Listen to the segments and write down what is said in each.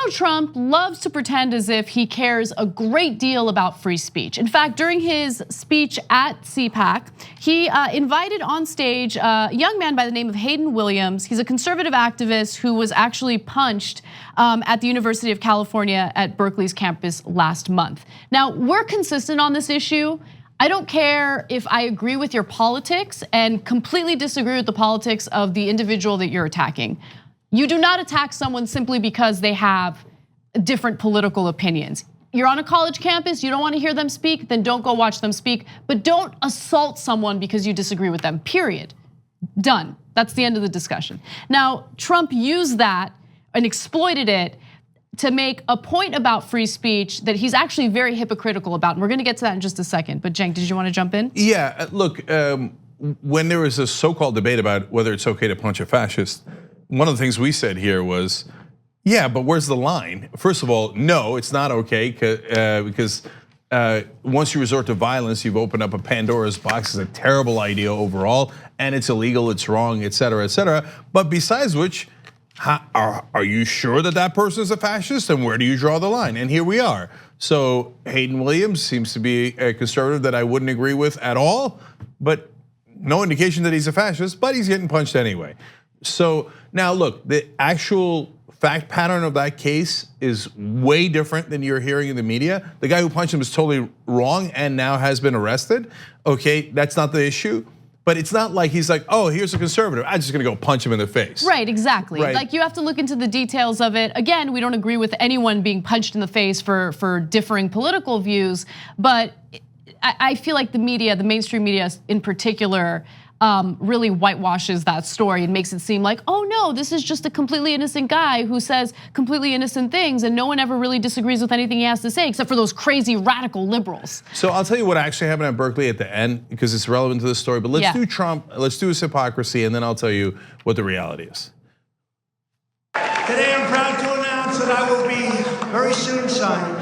Donald Trump loves to pretend as if he cares a great deal about free speech. In fact, during his speech at CPAC, he invited on stage a young man by the name of Hayden Williams. He's a conservative activist who was actually punched at the University of California at Berkeley's campus last month. Now, we're consistent on this issue. I don't care if I agree with your politics and completely disagree with the politics of the individual that you're attacking. You do not attack someone simply because they have different political opinions. You're on a college campus, you don't want to hear them speak, then don't go watch them speak, but don't assault someone because you disagree with them, period. Done, that's the end of the discussion. Now, Trump used that and exploited it to make a point about free speech that he's actually very hypocritical about. And we're gonna get to that in just a second, but Cenk, did you want to jump in? Yeah, look, when there was a so-called debate about whether it's okay to punch a fascist, one of the things we said here was, yeah, but where's the line? First of all, no, it's not okay because once you resort to violence, you've opened up a Pandora's box. It's a terrible idea overall, and it's illegal, it's wrong, et cetera, et cetera. But besides which, are you sure that that person is a fascist, and where do you draw the line? And here we are. So Hayden Williams seems to be a conservative that I wouldn't agree with at all, but no indication that he's a fascist, but he's getting punched anyway. So now look, the actual fact pattern of that case is way different than you're hearing in the media. The guy who punched him is totally wrong and now has been arrested. Okay, that's not the issue. But it's not like he's like, oh, here's a conservative, I'm just gonna go punch him in the face. Right, exactly. Right. Like you have to look into the details of it. Again, we don't agree with anyone being punched in the face for differing political views, but I feel like the media, the mainstream media in particular, really whitewashes that story and makes it seem like, oh no, this is just a completely innocent guy who says completely innocent things and no one ever really disagrees with anything he has to say except for those crazy radical liberals. So I'll tell you what actually happened at Berkeley at the end because it's relevant to the story, but let's do Trump, let's do his hypocrisy, and then I'll tell you what the reality is. Today I'm proud to announce that I will be very soon signing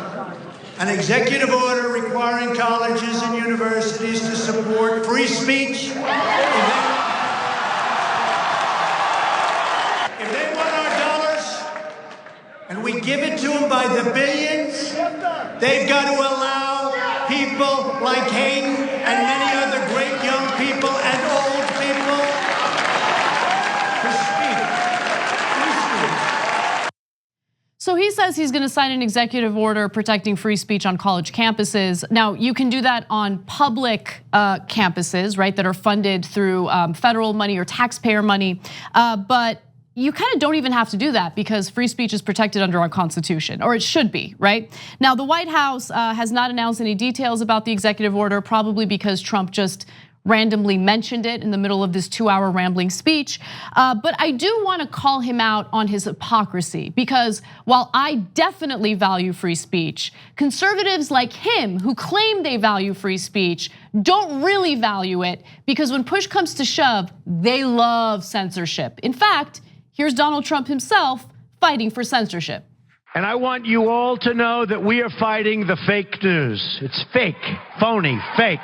an executive order requiring colleges and universities to support free speech. If they want our dollars and we give it to them by the billions, they've got to allow people like Hayden and many other great young people and old people to speak. So he says he's gonna sign an executive order protecting free speech on college campuses. Now, you can do that on public campuses, right, that are funded through federal money or taxpayer money, but you kind of don't even have to do that because free speech is protected under our Constitution, or it should be, right? Now, the White House has not announced any details about the executive order, probably because Trump just randomly mentioned it in the middle of this 2-hour rambling speech. But I do want to call him out on his hypocrisy because while I definitely value free speech, conservatives like him who claim they value free speech don't really value it because when push comes to shove, they love censorship. In fact, here's Donald Trump himself fighting for censorship. And I want you all to know that we are fighting the fake news. It's fake, phony, fake.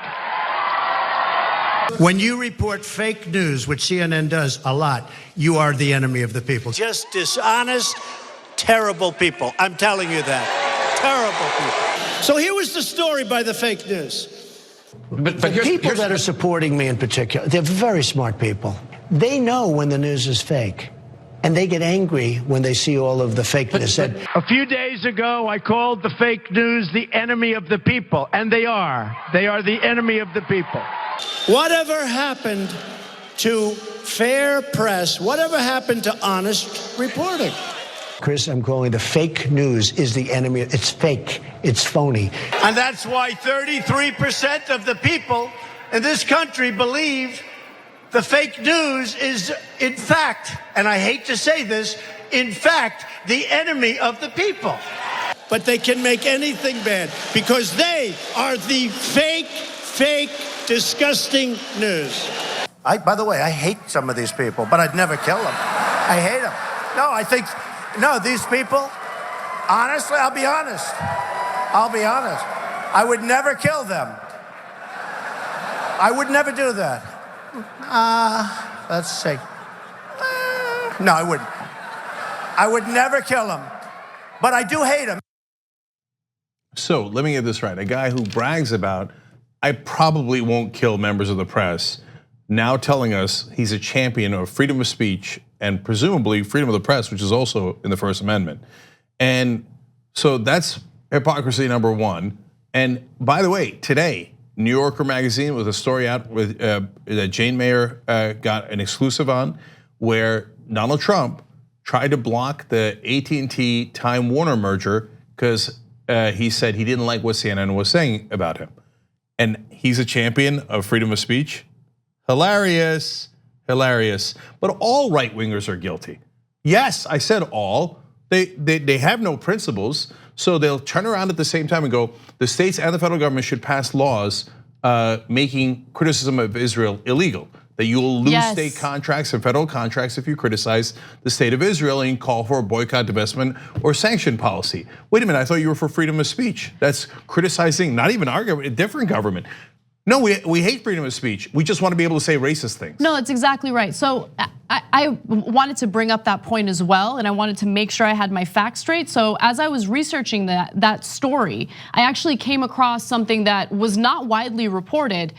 When you report fake news, which CNN does a lot, you are the enemy of the people. Just dishonest, terrible people. I'm telling you that. Terrible people. So here was the story by the fake news. But the people that are supporting me in particular, they're very smart people. They know when the news is fake. And they get angry when they see all of the fakeness. A few days ago, I called the fake news the enemy of the people, and they are. They are the enemy of the people. Whatever happened to fair press? Whatever happened to honest reporting? Chris, I'm calling the fake news is the enemy. It's fake. It's phony. And that's why 33% of the people in this country believe the fake news is, in fact, and I hate to say this, in fact, the enemy of the people. But they can make anything bad because they are the fake, disgusting news. By the way, I hate some of these people, but I'd never kill them. I hate them. No, these people, honestly, I'll be honest. I would never kill them. I would never do that. Let's see. No, I wouldn't. I would never kill them. but I do hate him. So let me get this right. A guy who brags about, I probably won't kill members of the press, now telling us he's a champion of freedom of speech and presumably freedom of the press, which is also in the First Amendment. And so that's hypocrisy number one. And by the way, today, New Yorker magazine with a story out with that Jane Mayer got an exclusive on, where Donald Trump tried to block the AT&T Time Warner merger because he said he didn't like what CNN was saying about him. And he's a champion of freedom of speech. Hilarious, hilarious. But all right wingers are guilty. Yes, I said all. They have no principles, so they'll turn around at the same time and go, the states and the federal government should pass laws making criticism of Israel illegal. That you will lose state contracts and federal contracts if you criticize the state of Israel and call for a boycott, divestment, or sanction policy. Wait a minute, I thought you were for freedom of speech. That's criticizing not even our government, a different government. No, we hate freedom of speech. We just want to be able to say racist things. No, that's exactly right. So I wanted to bring up that point as well, and I wanted to make sure I had my facts straight. So as I was researching that story, I actually came across something that was not widely reported.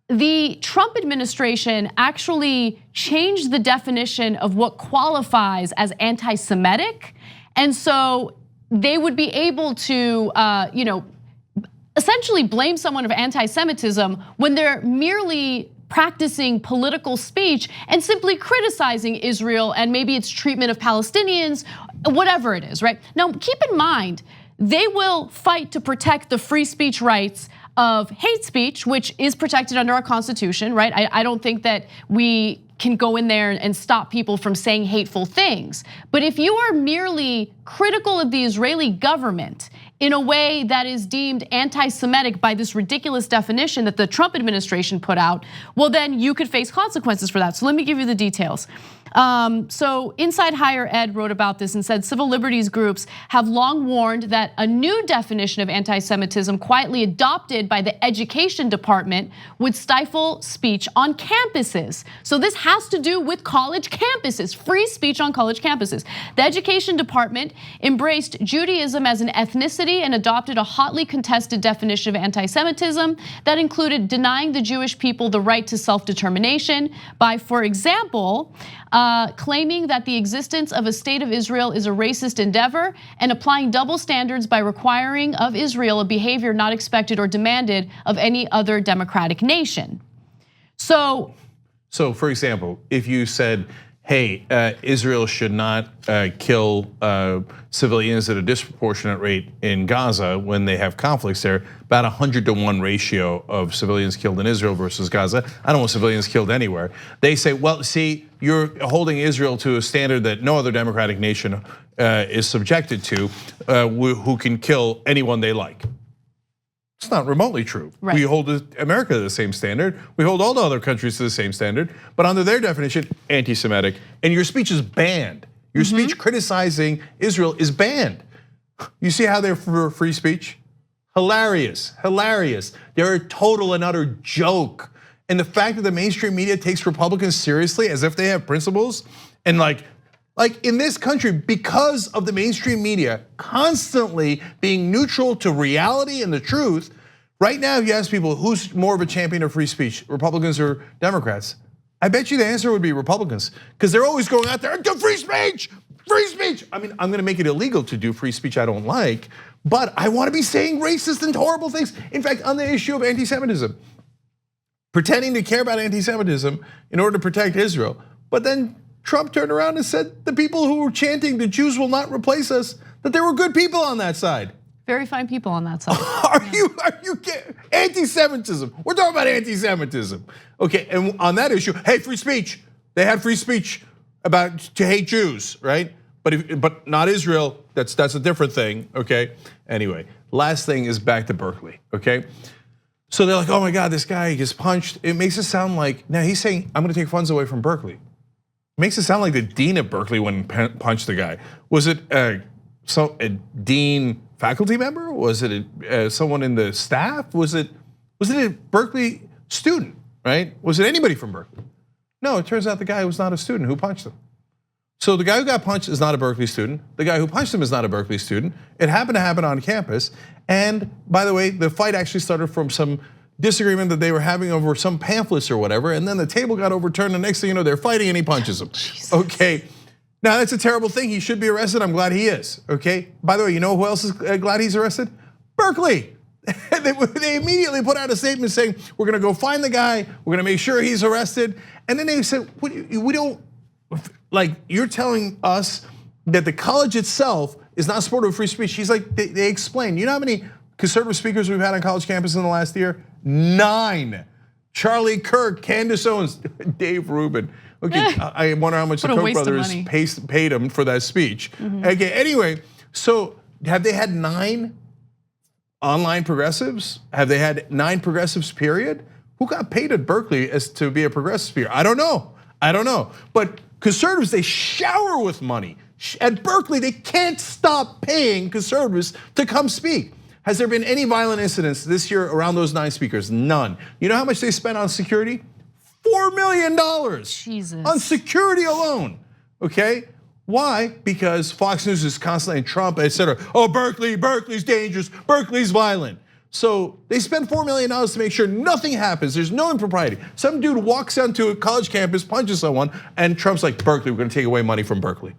The Trump administration actually changed the definition of what qualifies as anti-Semitic, and so they would be able to, essentially blame someone of anti-Semitism when they're merely practicing political speech and simply criticizing Israel and maybe its treatment of Palestinians, whatever it is, right? Now, keep in mind, they will fight to protect the free speech rights of hate speech, which is protected under our Constitution, right? I don't think that we can go in there and stop people from saying hateful things. But if you are merely critical of the Israeli government in a way that is deemed anti-Semitic by this ridiculous definition that the Trump administration put out, well, then you could face consequences for that. So let me give you the details. So Inside Higher Ed wrote about this and said civil liberties groups have long warned that a new definition of anti-Semitism quietly adopted by the education department would stifle speech on campuses. So this has to do with college campuses, free speech on college campuses. The education department embraced Judaism as an ethnicity and adopted a hotly contested definition of anti-Semitism that included denying the Jewish people the right to self-determination by, for example, claiming that the existence of a state of Israel is a racist endeavor and applying double standards by requiring of Israel a behavior not expected or demanded of any other democratic nation. So for example, if you said, hey, Israel should not kill civilians at a disproportionate rate in Gaza when they have conflicts there, about 100-to-1 ratio of civilians killed in Israel versus Gaza. I don't want civilians killed anywhere. They say, well, see, you're holding Israel to a standard that no other democratic nation is subjected to, who can kill anyone they like. It's not remotely true. Right. We hold America to the same standard. We hold all the other countries to the same standard, but under their definition, anti-Semitic, and your speech is banned. Your speech criticizing Israel is banned. You see how they're for free speech? Hilarious, hilarious. They're a total and utter joke. And the fact that the mainstream media takes Republicans seriously as if they have principles, and like in this country, because of the mainstream media constantly being neutral to reality and the truth, right now if you ask people who's more of a champion of free speech, Republicans or Democrats, I bet you the answer would be Republicans, because they're always going out there, free speech, free speech. I mean, I'm gonna make it illegal to do free speech I don't like, but I wanna be saying racist and horrible things. In fact, on the issue of anti-Semitism, pretending to care about anti-Semitism in order to protect Israel, but then Trump turned around and said the people who were chanting the Jews will not replace us, that there were good people on that side. Very fine people on that side. Are you anti-Semitism? We're talking about anti-Semitism. Okay, and on that issue, hey, free speech. They had free speech about to hate Jews, right? But not Israel. That's a different thing. Okay. Anyway, last thing is back to Berkeley. Okay. So they're like, oh my God, this guy gets punched. It makes it sound like now he's saying I'm going to take funds away from Berkeley. Makes it sound like the dean of Berkeley went and punched the guy. Was it a dean faculty member? Was it someone in the staff? Was it a Berkeley student, right? Was it anybody from Berkeley? No, it turns out the guy was not a student who punched him. So the guy who got punched is not a Berkeley student. The guy who punched him is not a Berkeley student. It happened to happen on campus. And by the way, the fight actually started from some disagreement that they were having over some pamphlets or whatever. And then the table got overturned. The next thing you know, they're fighting and he punches him. Okay. Now that's a terrible thing. He should be arrested. I'm glad he is. Okay. By the way, you know who else is glad he's arrested? Berkeley. They immediately put out a statement saying, we're gonna go find the guy. We're gonna make sure he's arrested. And then they said, we don't, like, you're telling us that the college itself is not supportive of free speech. He's like, they explained. You know how many conservative speakers we've had on college campus in the last year? 9. Charlie Kirk, Candace Owens, Dave Rubin. Okay, I wonder how much the Koch brothers paid him for that speech. Okay, anyway, so have they had 9 online progressives? Have they had 9 progressives, period? Who got paid at Berkeley as to be a progressive speaker? I don't know. But conservatives, they shower with money. At Berkeley, they can't stop paying conservatives to come speak. Has there been any violent incidents this year around those 9 speakers? None. You know how much they spent on security? $4 million on security alone, okay? Why? Because Fox News is constantly Trump, etc. Oh, Berkeley's dangerous, Berkeley's violent. So they spend $4 million to make sure nothing happens. There's no impropriety. Some dude walks onto a college campus, punches someone, and Trump's like, Berkeley, we're gonna take away money from Berkeley.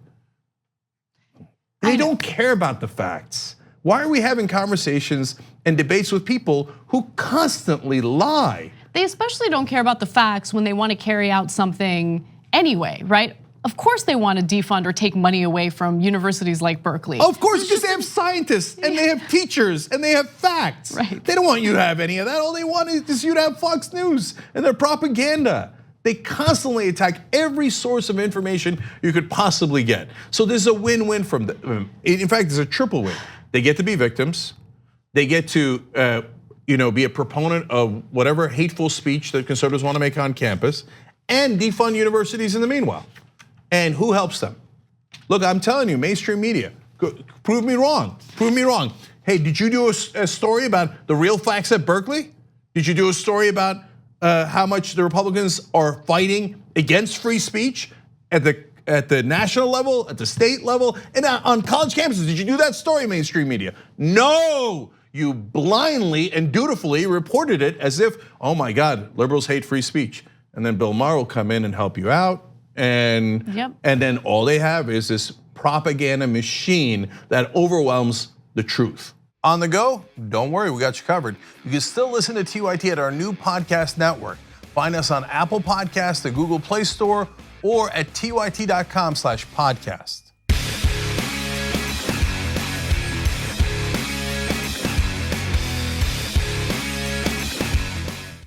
They don't care about the facts. Why are we having conversations and debates with people who constantly lie? They especially don't care about the facts when they want to carry out something anyway, right? Of course they want to defund or take money away from universities like Berkeley. Of course, because they have scientists and they have teachers and they have facts. Right. They don't want you to have any of that. All they want is you to have Fox News and their propaganda. They constantly attack every source of information you could possibly get. So there's a win-win from them. In fact, there's a triple win. They get to be victims. They get to be a proponent of whatever hateful speech that conservatives want to make on campus, and defund universities in the meanwhile. And who helps them? Look, I'm telling you, mainstream media, prove me wrong, prove me wrong. Hey, did you do a story about the real facts at Berkeley? Did you do a story about how much the Republicans are fighting against free speech at the national level, at the state level, and on college campuses? Did you do that story, mainstream media? No, you blindly and dutifully reported it as if, oh my God, liberals hate free speech. And then Bill Maher will come in and help you out. And then all they have is this propaganda machine that overwhelms the truth. On the go, don't worry, we got you covered. You can still listen to TYT at our new podcast network. Find us on Apple Podcasts, the Google Play Store, or at tyt.com/podcast.